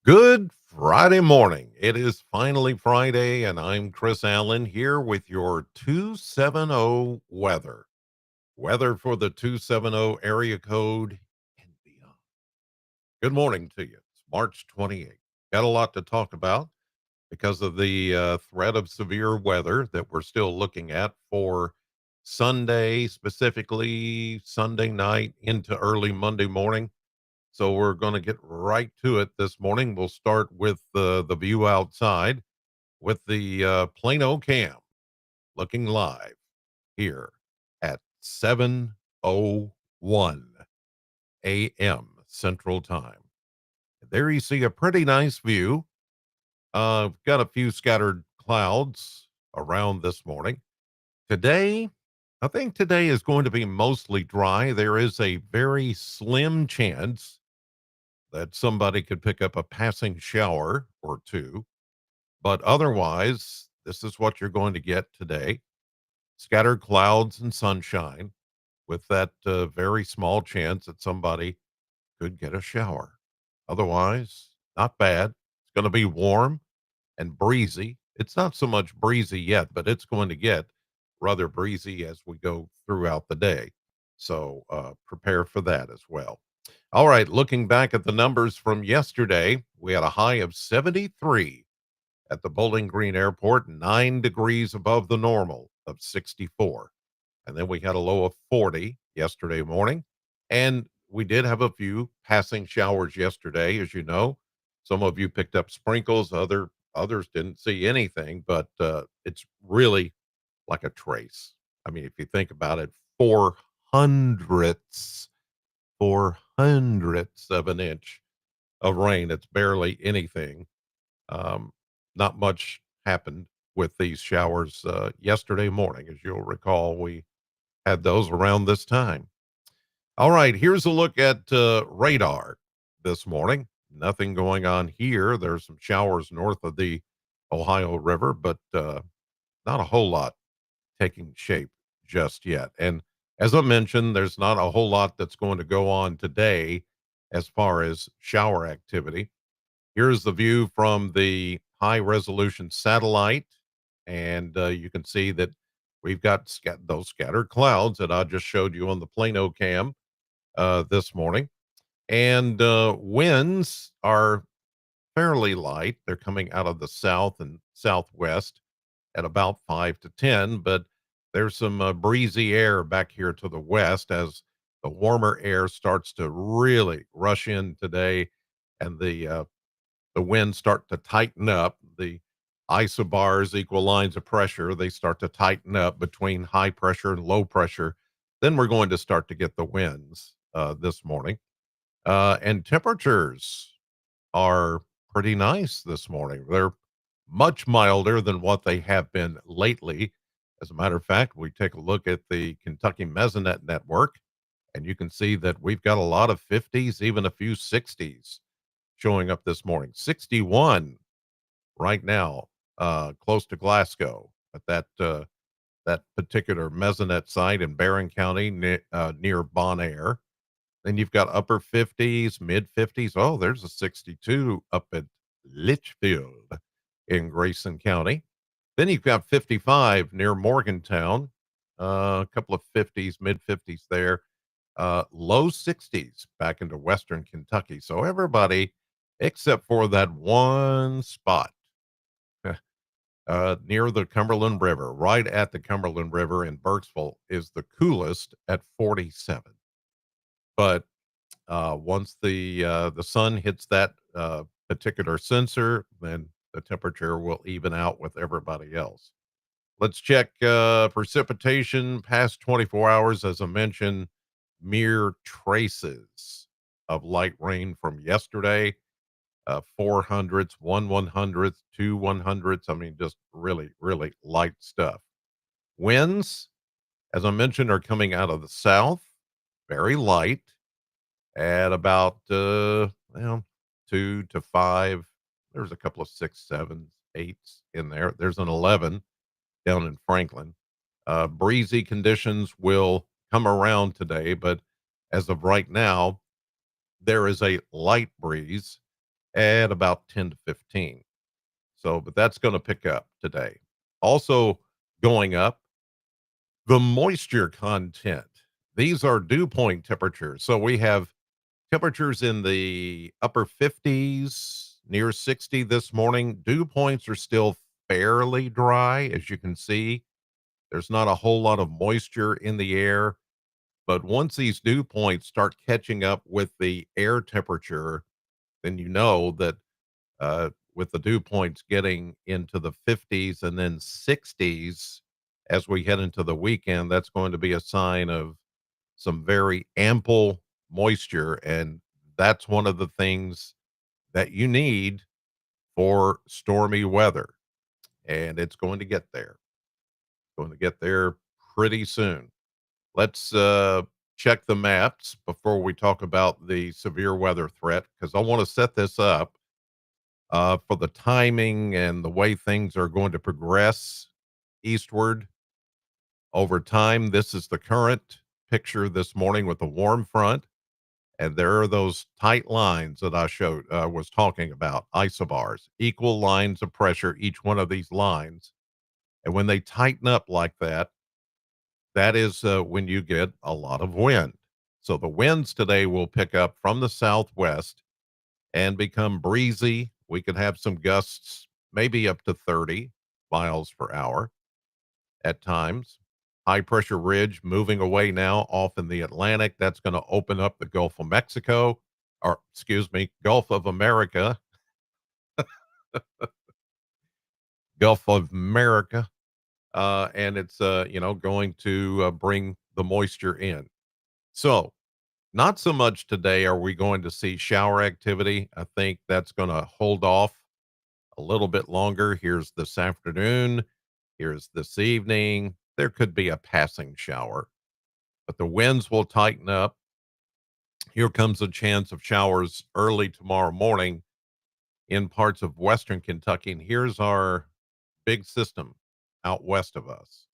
Good Friday morning. It is finally Friday, and I'm Chris Allen here with your 270 weather. Weather for the 270 area code and beyond. Good morning to you. It's March 28th. Got a lot to talk about because of the threat of severe weather that we're still looking at for Sunday, specifically Sunday night into early Monday morning. So we're going to get right to it this morning. We'll start with the view outside with the Plano cam looking live here at 7:01 a.m. Central Time. There you see a pretty nice view. Got a few scattered clouds around this morning. Today, I think today is going to be mostly dry. There is a very slim chance that somebody could pick up a passing shower or two. But otherwise, this is what you're going to get today: scattered clouds and sunshine, with that very small chance that somebody could get a shower. Otherwise, not bad. It's going to be warm and breezy. It's not so much breezy yet, but it's going to get rather breezy as we go throughout the day. So prepare for that as well. All right, looking back at the numbers from yesterday, we had a high of 73 at the Bowling Green Airport, 9 degrees above the normal of 64. And then we had a low of 40 yesterday morning. And we did have a few passing showers yesterday, as you know. Some of you picked up sprinkles, others didn't see anything, but it's really like a trace. I mean, if you think about it, hundredths, 400ths of an inch of rain. It's barely anything. Um, Not much happened with these showers yesterday morning. As you'll recall, we had those around this time. All right, here's a look at radar this morning. Nothing going on here. There's some showers north of the Ohio River, but not a whole lot taking shape just yet. And as I mentioned, there's not a whole lot that's going to go on today as far as shower activity. Here's the view from the high resolution satellite. And you can see that we've got those scattered clouds that I just showed you on the Plano cam this morning. And winds are fairly light. They're coming out of the south and southwest at about 5 to 10, but there's some breezy air back here to the west as the warmer air starts to really rush in today, and the winds start to tighten up. The isobars, equal lines of pressure, they start to tighten up between high pressure and low pressure. Then we're going to start to get the winds this morning. And temperatures are pretty nice this morning. They're much milder than what they have been lately. As a matter of fact, we take a look at the Kentucky Mesonet network, and you can see that we've got a lot of 50s, even a few 60s showing up this morning. 61 right now, close to Glasgow at that particular Mesonet site in Barron County near Bon Air. Then you've got upper 50s, mid 50s. Oh, there's a 62 up at Litchfield in Grayson County. Then you've got 55 near Morgantown, a couple of 50s, mid 50s there, low 60s back into Western Kentucky. So everybody, except for that one spot near the Cumberland River, right at the Cumberland River in Burkesville, is the coolest at 47. But once the sun hits that particular sensor, then the temperature will even out with everybody else. Let's check precipitation past 24 hours. As I mentioned, mere traces of light rain from yesterday. 400ths, 1/100th, 2/100ths. I mean, just really, really light stuff. Winds, as I mentioned, are coming out of the south, very light at about 2 to 5. There's a couple of 6, 7s, 8s in there. There's an 11 down in Franklin. Breezy conditions will come around today, but as of right now, there is a light breeze at about 10 to 15. So, but that's going to pick up today. Also going up, the moisture content. These are dew point temperatures. So we have temperatures in the upper 50s, near 60 this morning. Dew points are still fairly dry, as you can see. There's not a whole lot of moisture in the air, but once these dew points start catching up with the air temperature, then you know that with the dew points getting into the 50s and then 60s as we head into the weekend, that's going to be a sign of some very ample moisture. And that's one of the things that you need for stormy weather. And it's going to get there, going to get there pretty soon. Let's check the maps before we talk about the severe weather threat, because I want to set this up for the timing and the way things are going to progress eastward over time. This is the current picture this morning with the warm front, and there are those tight lines that I showed was talking about, isobars, equal lines of pressure, each one of these lines. And when they tighten up like that, that is when you get a lot of wind. So the winds today will pick up from the southwest and become breezy. We could have some gusts, maybe up to 30 miles per hour at times. High pressure ridge moving away now off in the Atlantic. That's going to open up the Gulf of Mexico, or excuse me, Gulf of America, Gulf of America. And it's, going to bring the moisture in. So, not so much today are we going to see shower activity. I think that's going to hold off a little bit longer. Here's this afternoon. Here's this evening. There could be a passing shower, but the winds will tighten up. Here comes a chance of showers early tomorrow morning in parts of western Kentucky. And here's our big system out west of us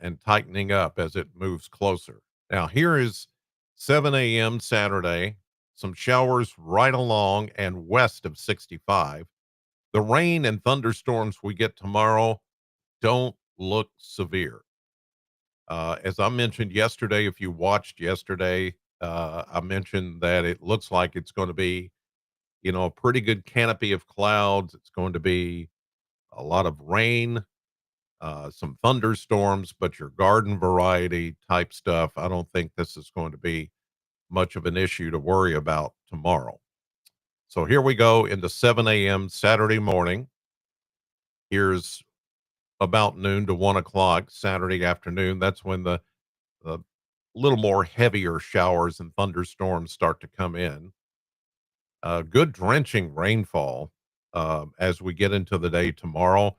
and tightening up as it moves closer. Now, here is 7 a.m. Saturday, some showers right along and west of 65. The rain and thunderstorms we get tomorrow don't look severe. As I mentioned yesterday, if you watched yesterday, I mentioned that it looks like it's going to be, a pretty good canopy of clouds. It's going to be a lot of rain, some thunderstorms, but your garden variety type stuff, I don't think this is going to be much of an issue to worry about tomorrow. So here we go into 7 a.m. Saturday morning. Here's about noon to 1 o'clock Saturday afternoon. That's when the little more heavier showers and thunderstorms start to come in. Good drenching rainfall as we get into the day tomorrow,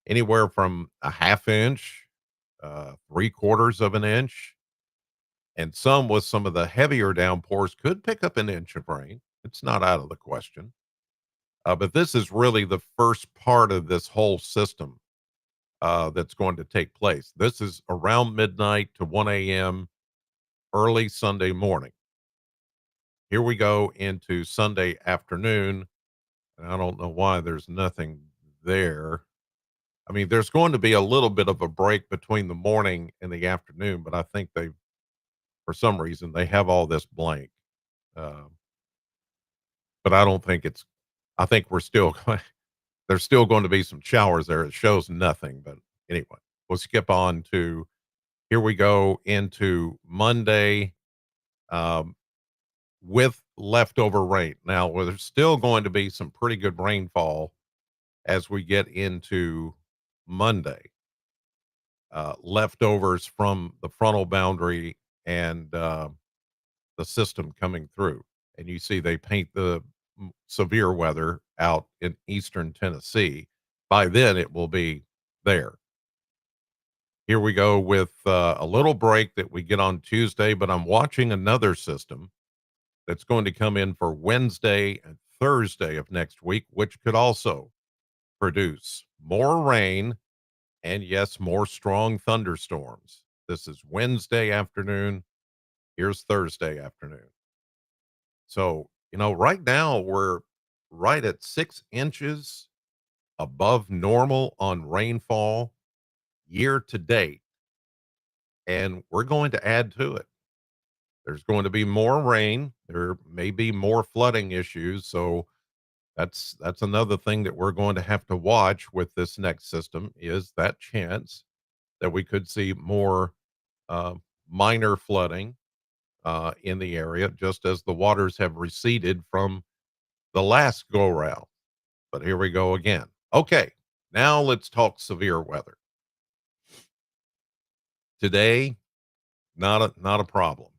anywhere from a half inch, 3/4 of an inch, and some with some of the heavier downpours could pick up an inch of rain. It's not out of the question. But this is really the first part of this whole system that's going to take place. This is around midnight to 1 a.m. early Sunday morning. Here we go into Sunday afternoon. And I don't know why there's nothing there. I mean, there's going to be a little bit of a break between the morning and the afternoon, but I think they, for some reason, they have all this blank. Uh, but I don't think it's, I think we're still, there's still going to be some showers there. It shows nothing. But anyway, we'll skip on to, here we go into Monday. Um, with leftover rain. Now, well, there's still going to be some pretty good rainfall as we get into Monday. Leftovers from the frontal boundary and the system coming through. And you see they paint the severe weather out in eastern Tennessee. By then, it will be there. Here we go with a little break that we get on Tuesday, but I'm watching another system that's going to come in for Wednesday and Thursday of next week, which could also produce more rain and, yes, more strong thunderstorms. This is Wednesday afternoon. Here's Thursday afternoon. So, right now we're right at 6 inches above normal on rainfall year to date, and we're going to add to it. There's going to be more rain. There may be more flooding issues. So that's another thing that we're going to have to watch with this next system is that chance that we could see more uh, minor flooding in the area, just as the waters have receded from the last go round. But here we go again. Okay, now let's talk severe weather. Today, not a problem.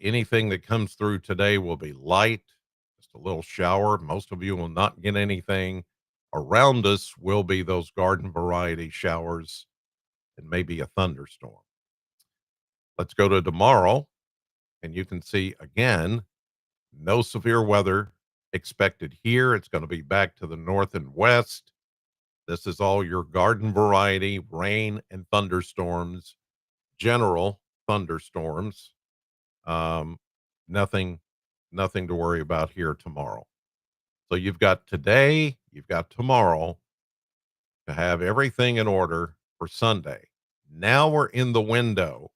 Anything that comes through today will be light, just a little shower. Most of you will not get anything. Around us will be those garden variety showers and maybe a thunderstorm. Let's go to tomorrow, and you can see again, no severe weather expected here. It's going to be back to the north and west. This is all your garden variety rain and thunderstorms, general thunderstorms. Um, nothing, nothing to worry about here tomorrow. So you've got today, you've got tomorrow to have everything in order for Sunday. Now we're in the window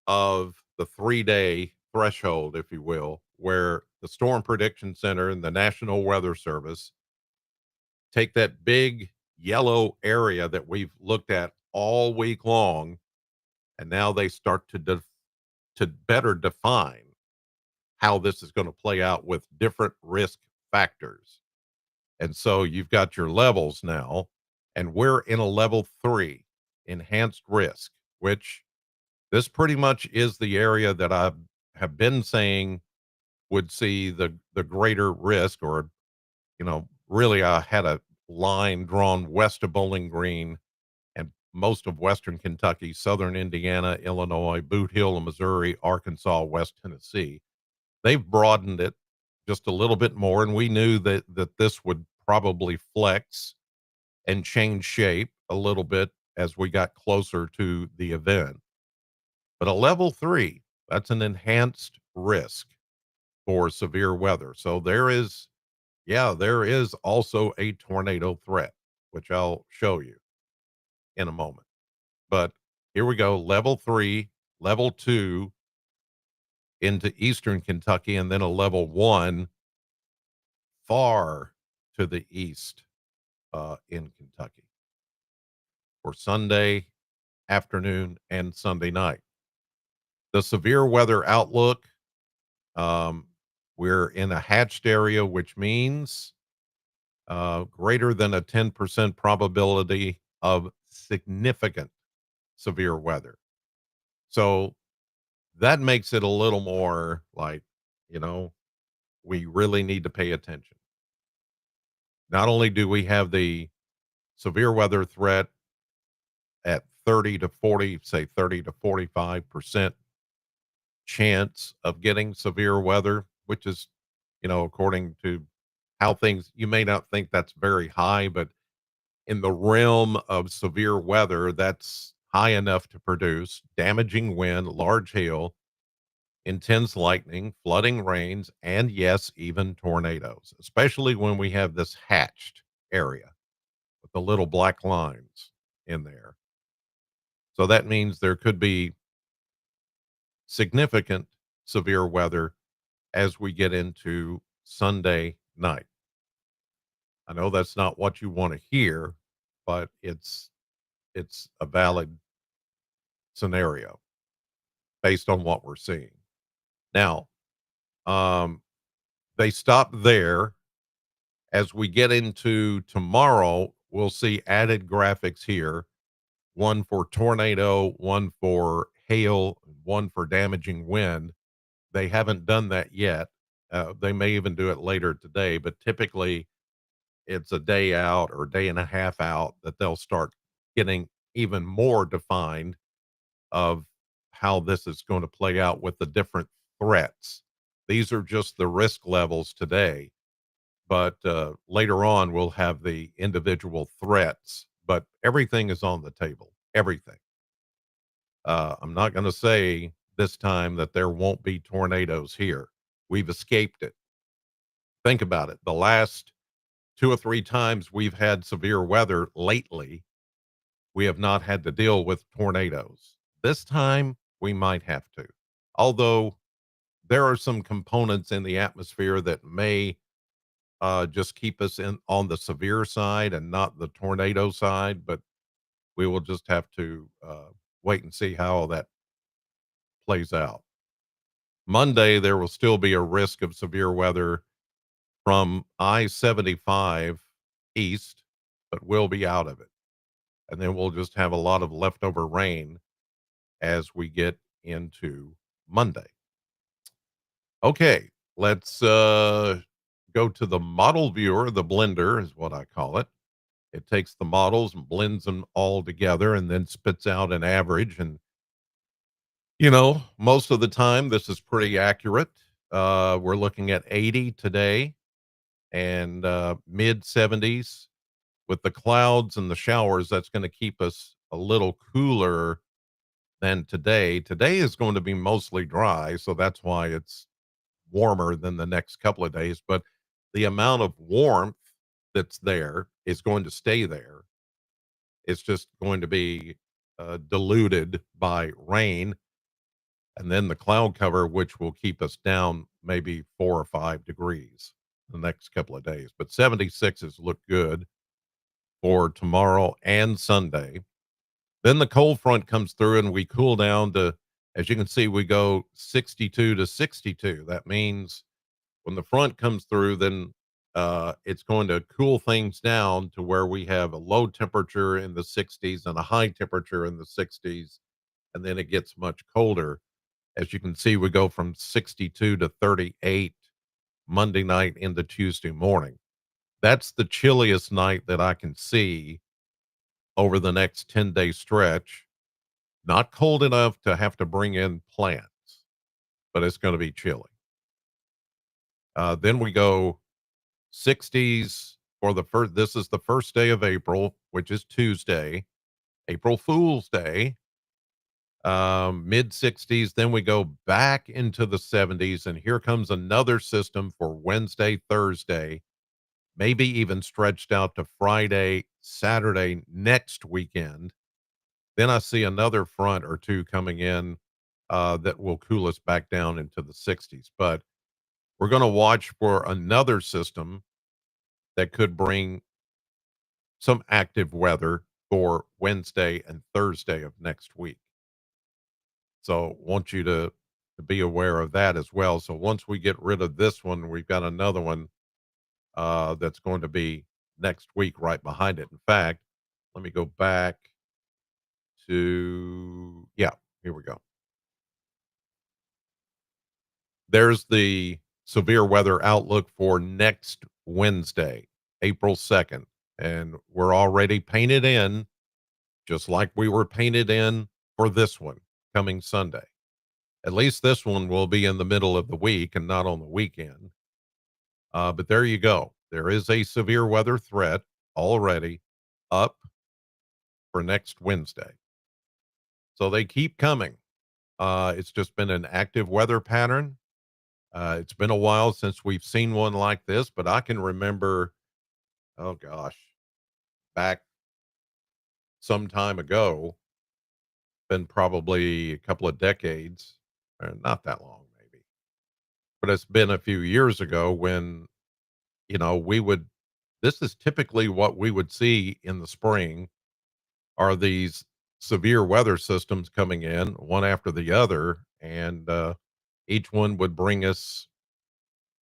of the 3-day threshold, if you will, where the Storm Prediction Center and the National Weather Service take that big yellow area that we've looked at all week long, and now they start to better define how this is going to play out with different risk factors. And so you've got your levels now, and we're in a level 3 enhanced risk, which this pretty much is the area that I have been saying would see the greater risk, or really I had a line drawn west of Bowling Green and most of western Kentucky, southern Indiana, Illinois, Boot Hill, Missouri, Arkansas, West Tennessee. They've broadened it just a little bit more, and we knew that this would probably flex and change shape a little bit as we got closer to the event. But a level 3, that's an enhanced risk for severe weather. So there is also a tornado threat, which I'll show you in a moment. But here we go, level 3, level 2 into eastern Kentucky, and then a level 1 far to the east in Kentucky for Sunday afternoon and Sunday night. The severe weather outlook, um, we're in a hatched area, which means greater than a 10% probability of significant severe weather. So that makes it a little more like, you know, we really need to pay attention. Not only do we have the severe weather threat at 30 to 40, say 30 to 45% chance of getting severe weather, which is, according to how things, you may not think that's very high, but in the realm of severe weather, that's high enough to produce damaging wind, large hail, intense lightning, flooding rains, and yes, even tornadoes, especially when we have this hatched area with the little black lines in there. So that means there could be significant severe weather as we get into Sunday night. I know that's not what you want to hear, but it's a valid scenario based on what we're seeing. Now, um, they stop there. As we get into tomorrow, we'll see added graphics here, one for tornado, one for hail, one for damaging wind. They haven't done that yet. They may even do it later today, but typically it's a day out or day and a half out that they'll start getting even more defined of how this is going to play out with the different threats. These are just the risk levels today, but later on we'll have the individual threats. But everything is on the table. Everything. I'm not going to say this time that there won't be tornadoes here. We've escaped it. Think about it. The last 2 or 3 times we've had severe weather lately, we have not had to deal with tornadoes. This time, we might have to. Although there are some components in the atmosphere that may just keep us in on the severe side and not the tornado side, but we will just have to wait and see how all that plays out. Monday, there will still be a risk of severe weather from I-75 east, but we'll be out of it. And then we'll just have a lot of leftover rain as we get into Monday. Okay, let's go to the model viewer. The blender is what I call it. It takes the models and blends them all together and then spits out an average. And, most of the time, this is pretty accurate. We're looking at 80 today and mid 70s with the clouds and the showers. That's going to keep us a little cooler than today. Today is going to be mostly dry, so that's why it's warmer than the next couple of days. But the amount of warmth that's there is going to stay there. It's just going to be diluted by rain and then the cloud cover, which will keep us down maybe 4 or 5 degrees the next couple of days. But 76s look good for tomorrow and Sunday. Then the cold front comes through and we cool down to, as you can see, we go 62 to 62. That means when the front comes through, then it's going to cool things down to where we have a low temperature in the 60s and a high temperature in the 60s. And then it gets much colder. As you can see, we go from 62 to 38 Monday night into Tuesday morning. That's the chilliest night that I can see over the next 10-day stretch. Not cold enough to have to bring in plants, but it's going to be chilly. Then we go 60s for the first. This is the first day of April, which is Tuesday, April Fool's Day. Mid 60s. Then we go back into the 70s, and here comes another system for Wednesday, Thursday, maybe even stretched out to Friday, Saturday next weekend. Then I see another front or two coming in that will cool us back down into the 60s. But we're going to watch for another system that could bring some active weather for Wednesday and Thursday of next week. So want you to be aware of that as well. So once we get rid of this one, we've got another one that's going to be next week right behind it. In fact, let me go back to, yeah, here we go. There's the severe weather outlook for next Wednesday, April 2nd. And we're already painted in, just like we were painted in for this one coming Sunday. At least this one will be in the middle of the week and not on the weekend. But there you go. There is a severe weather threat already up for next Wednesday. So they keep coming. It's just been an active weather pattern. It's been a while since we've seen one like this, but I can remember, oh gosh, back some time ago, been probably a couple of decades, or not that long, maybe, but it's been a few years ago when, we would, this is typically what we would see in the spring are these severe weather systems coming in one after the other. And each one would bring us,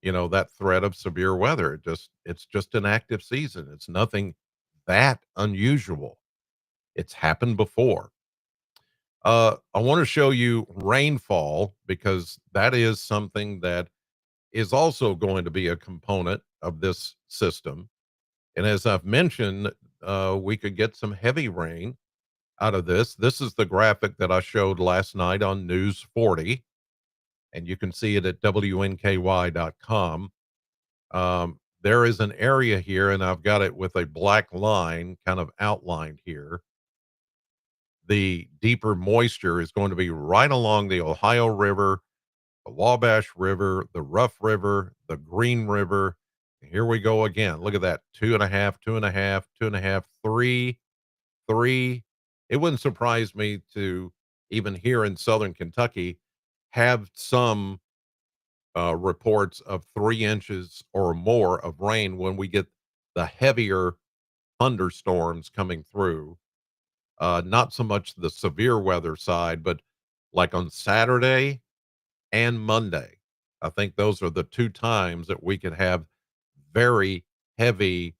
that threat of severe weather. It's just an active season. It's nothing that unusual. It's happened before. I want to show you rainfall because that is something that is also going to be a component of this system. And as I've mentioned, we could get some heavy rain out of this. This is the graphic that I showed last night on News 40, and you can see it at WNKY.com. There is an area here, and I've got it with a black line kind of outlined here. The deeper moisture is going to be right along the Ohio River, the Wabash River, the Rough River, the Green River. Here we go again. Look at that. 2.5, 2.5, 2.5, 3, 3. It wouldn't surprise me to even here in Southern Kentucky have some reports of 3 inches or more of rain when we get the heavier thunderstorms coming through. Not so much the severe weather side, but like on Saturday and Monday. I think those are the two times that we could have very heavy,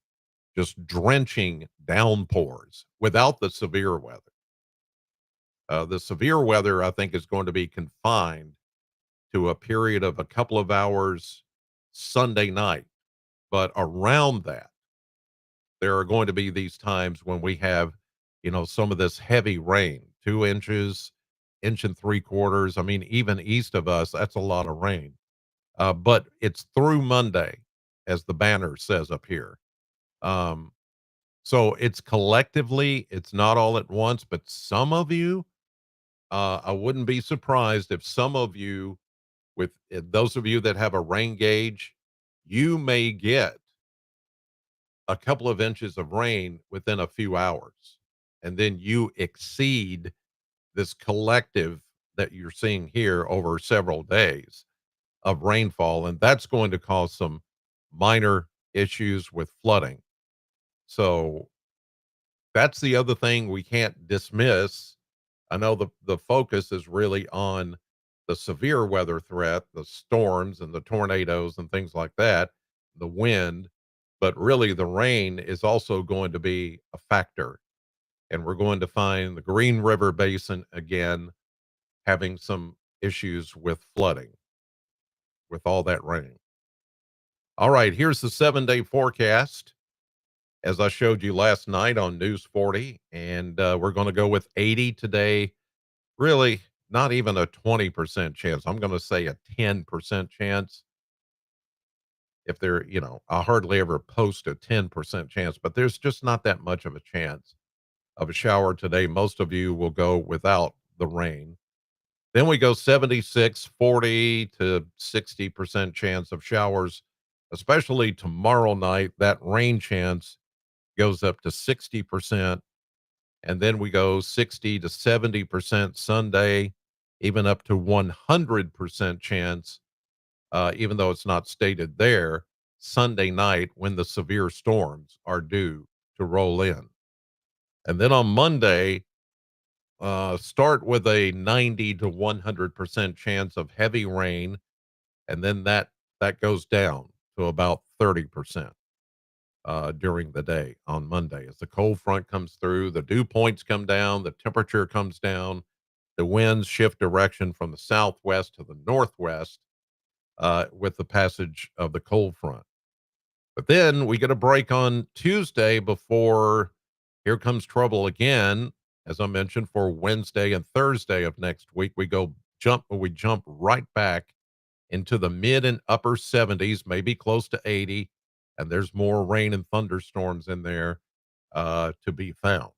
just drenching downpours without the severe weather. The severe weather, I think, is going to be confined to a period of a couple of hours Sunday night. But around that, there are going to be these times when we have, some of this heavy rain, 2 inches, inch and 3 quarters. I mean, even east of us, that's a lot of rain. But it's through Monday, as the banner says up here. Um, so it's collectively, it's not all at once, but some of you, I wouldn't be surprised if some of you, with those of you that have a rain gauge, you may get a couple of inches of rain within a few hours. And then you exceed this collective that you're seeing here over several days of rainfall. And that's going to cause some minor issues with flooding. So that's the other thing we can't dismiss. I know the focus is really on the severe weather threat, the storms and the tornadoes and things like that, the wind, but really the rain is also going to be a factor. And we're going to find the Green River Basin again having some issues with flooding with all that rain. All right, here's the 7-day forecast as I showed you last night on News 40. And we're going to go with 80 today. Really, not even a 20% chance. I'm going to say a 10% chance. If there, I hardly ever post a 10% chance, but there's just not that much of a chance of a shower today. Most of you will go without the rain. Then we go 76, 40 to 60% chance of showers, especially tomorrow night. That rain chance goes up to 60%. And then we go 60 to 70% Sunday, even up to 100% chance, even though it's not stated there, Sunday night when the severe storms are due to roll in. And then on Monday, start with a 90 to 100% chance of heavy rain. And then that goes down to about 30%. During the day on Monday. As the cold front comes through, the dew points come down, the temperature comes down, the winds shift direction from the southwest to the northwest with the passage of the cold front. But then we get a break on Tuesday before here comes trouble again. As I mentioned, for Wednesday and Thursday of next week, we jump right back into the mid and upper 70s, maybe close to 80. And there's more rain and thunderstorms in there to be found.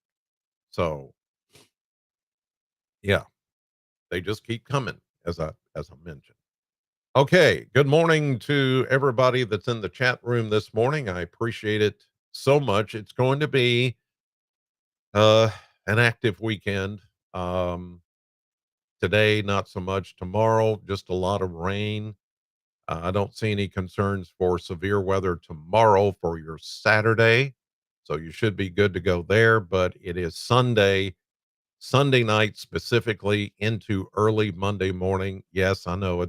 So, yeah, they just keep coming, as I mentioned. Okay, good morning to everybody that's in the chat room this morning. I appreciate it so much. It's going to be uh, an active weekend. Um, Today, not so much. Tomorrow, just a lot of rain. I don't see any concerns for severe weather tomorrow for your Saturday. So you should be good to go there. But it is Sunday night specifically into early Monday morning. Yes, I know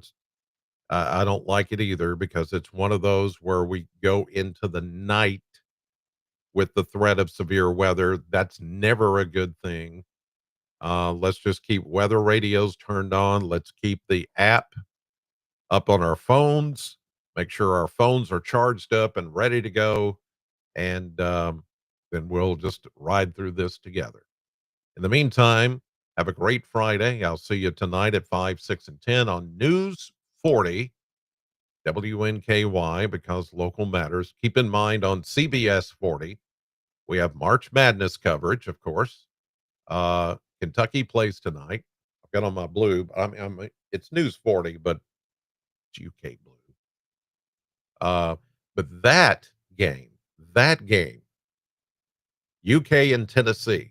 I don't like it either because it's one of those where we go into the night with the threat of severe weather. That's never a good thing. Let's just keep weather radios turned on. Let's keep the app up on our phones, make sure our phones are charged up and ready to go. And then we'll just ride through this together. In the meantime, have a great Friday. I'll see you tonight at 5, 6, and 10 on News 40 WNKY because local matters. Keep in mind on CBS 40, we have March Madness coverage, of course. Kentucky plays tonight. I've got on my blue. It's News 40, but it's UK blue. Uh, But that game, UK and Tennessee,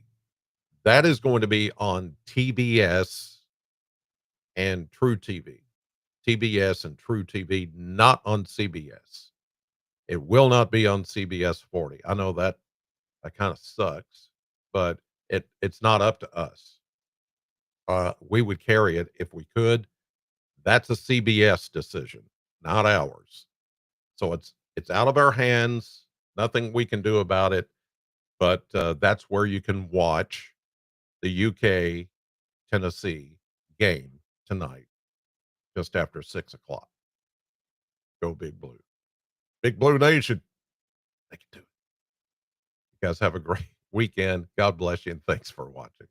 that is going to be on TBS and True TV. TBS and True TV, not on CBS. It will not be on CBS 40. I know that kind of sucks, but it's not up to us. We would carry it if we could. That's a CBS decision, not ours. So it's out of our hands. Nothing we can do about it. But that's where you can watch the UK Tennessee game tonight, just after 6 o'clock. Go Big Blue, Big Blue Nation. They can do it. You guys have a great weekend. God bless you, and thanks for watching.